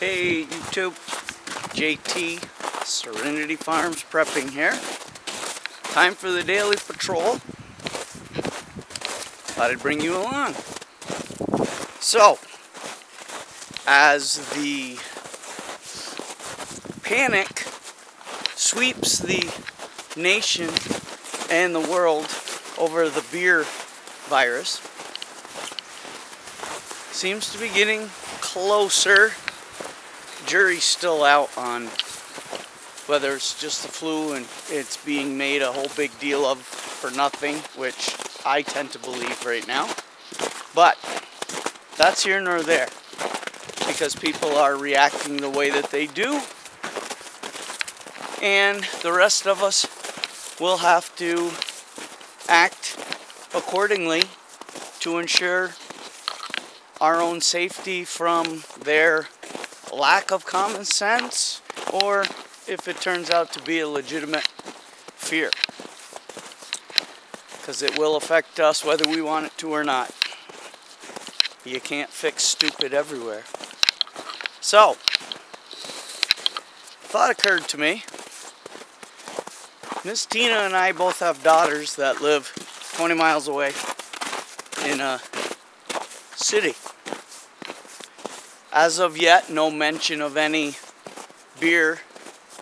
Hey YouTube, JT, Serenity Farms prepping here. Time for the daily patrol. Thought I'd bring you along. So, as the panic sweeps the nation and the world over the beer virus, seems to be getting closer. Jury's still out on whether it's just the flu and it's being made a whole big deal of for nothing, which I tend to believe right now. But that's here nor there, because people are reacting the way that they do, and the rest of us will have to act accordingly to ensure our own safety from their lack of common sense, or if it turns out to be a legitimate fear, because it will affect us whether we want it to or not. You can't fix stupid everywhere. So, thought occurred to me. Miss Tina and I both have daughters that live 20 miles away in a city. As of yet, no mention of any beer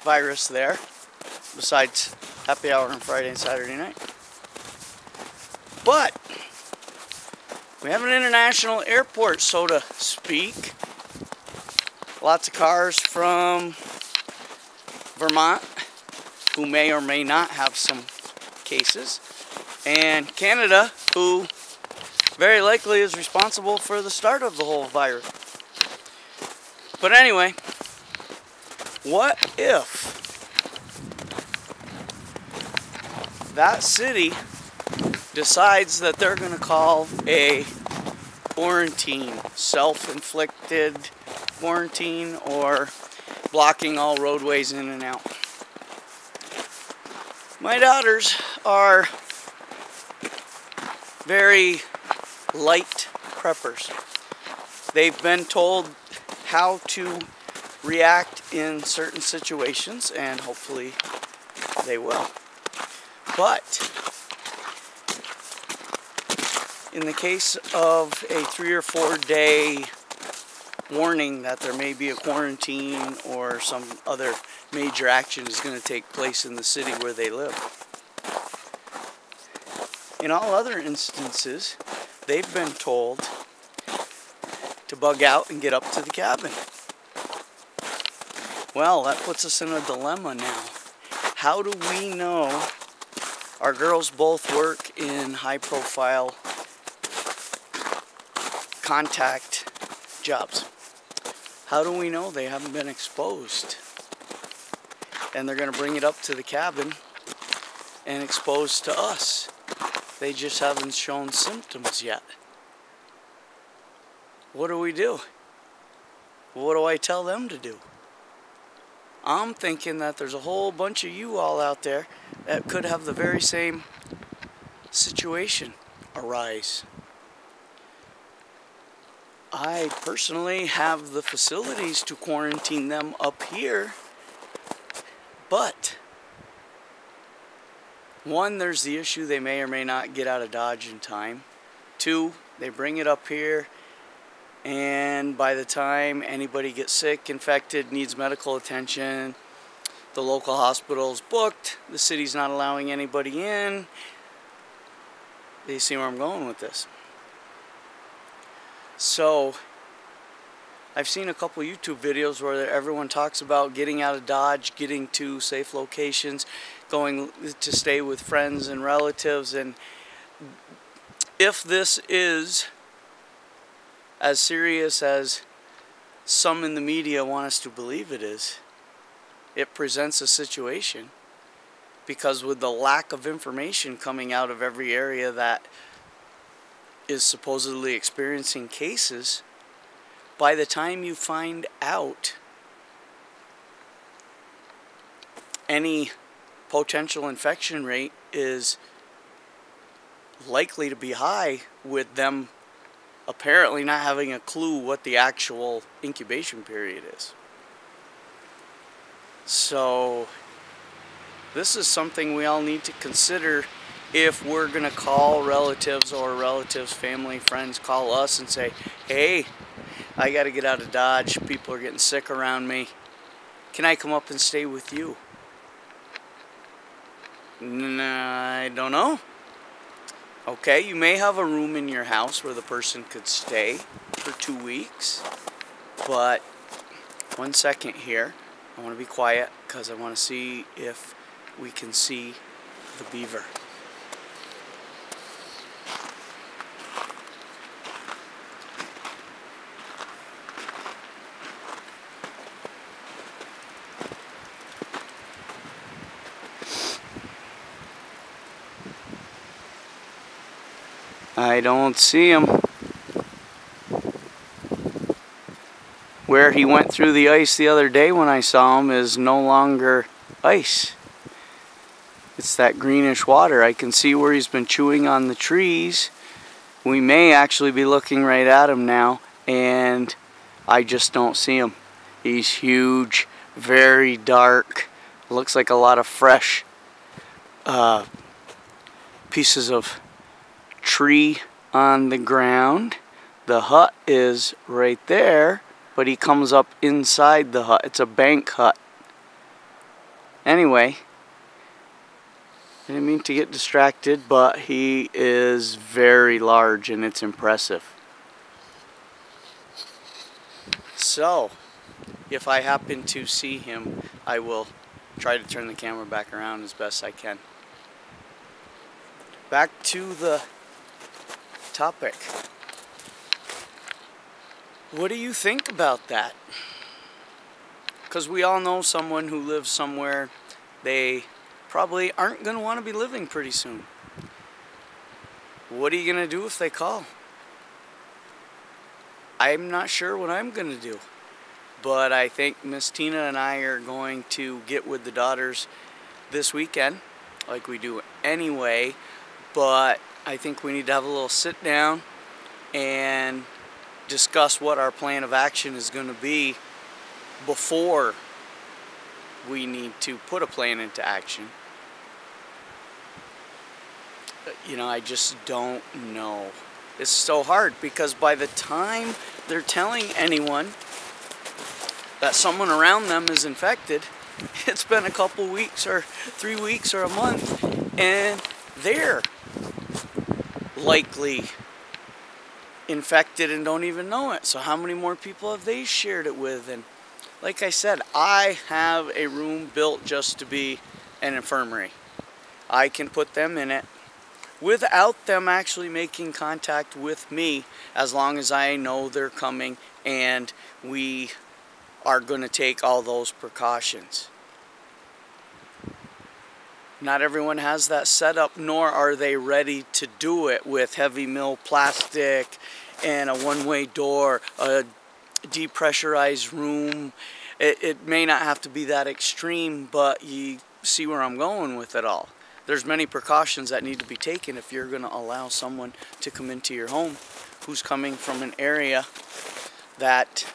virus there, besides happy hour on Friday and Saturday night. But we have an international airport, so to speak. Lots of cars from Vermont, who may or may not have some cases, and Canada, who very likely is responsible for the start of the whole virus. But anyway, what if that city decides that they're going to call a quarantine, self-inflicted quarantine, or blocking all roadways in and out? My daughters are very light preppers. They've been told how to react in certain situations, and hopefully they will. But in the case of a 3 or 4 day warning that there may be a quarantine or some other major action is going to take place in the city where they live, in all other instances, they've been told to bug out and get up to the cabin. Well, that puts us in a dilemma now. How do we know? Our girls both work in high-profile contact jobs. How do we know they haven't been exposed? And they're going to bring it up to the cabin and expose to us. They just haven't shown symptoms yet. What do we do? What do I tell them to do? I'm thinking that there's a whole bunch of you all out there that could have the very same situation arise. I personally have the facilities to quarantine them up here, but one, there's the issue they may or may not get out of Dodge in time. Two, they bring it up here, and by the time anybody gets sick, infected, needs medical attention, the local hospital's booked, the city's not allowing anybody in. You see where I'm going with this? So, I've seen a couple YouTube videos where everyone talks about getting out of Dodge, getting to safe locations, going to stay with friends and relatives, and if this is as serious as some in the media want us to believe it is, it presents a situation, because with the lack of information coming out of every area that is supposedly experiencing cases, by the time you find out any potential infection rate is likely to be high, with them apparently not having a clue what the actual incubation period is. So this is something we all need to consider if we're going to call relatives, or relatives, family, friends call us and say, hey, I got to get out of Dodge. People are getting sick around me. Can I come up and stay with you? I don't know. Okay, you may have a room in your house where the person could stay for 2 weeks. But 1 second here. I want to be quiet because I want to see if we can see the beaver. I don't see him. Where he went through the ice the other day when I saw him is no longer ice. It's that greenish water. I can see where he's been chewing on the trees. We may actually be looking right at him now, and I just don't see him. He's huge, very dark. Looks like a lot of fresh pieces of tree on the ground. The hut is right there, but he comes up inside the hut. It's a bank hut. Anyway, I didn't mean to get distracted, but he is very large and it's impressive. So, if I happen to see him, I will try to turn the camera back around as best I can. Back to the topic. What do you think about that? Because we all know someone who lives somewhere they probably aren't going to want to be living pretty soon. What are you going to do if they call? I'm not sure what I'm going to do. But I think Miss Tina and I are going to get with the daughters this weekend, like we do anyway. But I think we need to have a little sit down and discuss what our plan of action is going to be before we need to put a plan into action. You know, I just don't know. It's so hard because by the time they're telling anyone that someone around them is infected, it's been a couple weeks or 3 weeks or a month, and they're likely infected and don't even know it. So how many more people have they shared it with? And like I said, I have a room built just to be an infirmary. I can put them in it without them actually making contact with me, as long as I know they're coming and we are going to take all those precautions. Not everyone has that set up, nor are they ready to do it with heavy mill plastic and a one-way door, a depressurized room. It may not have to be that extreme, but you see where I'm going with it all. There's many precautions that need to be taken if you're going to allow someone to come into your home who's coming from an area that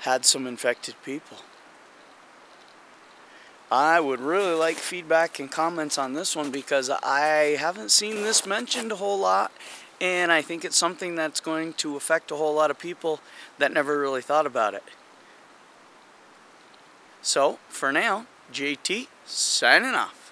had some infected people. I would really like feedback and comments on this one because I haven't seen this mentioned a whole lot, and I think it's something that's going to affect a whole lot of people that never really thought about it. So, for now, JT signing off.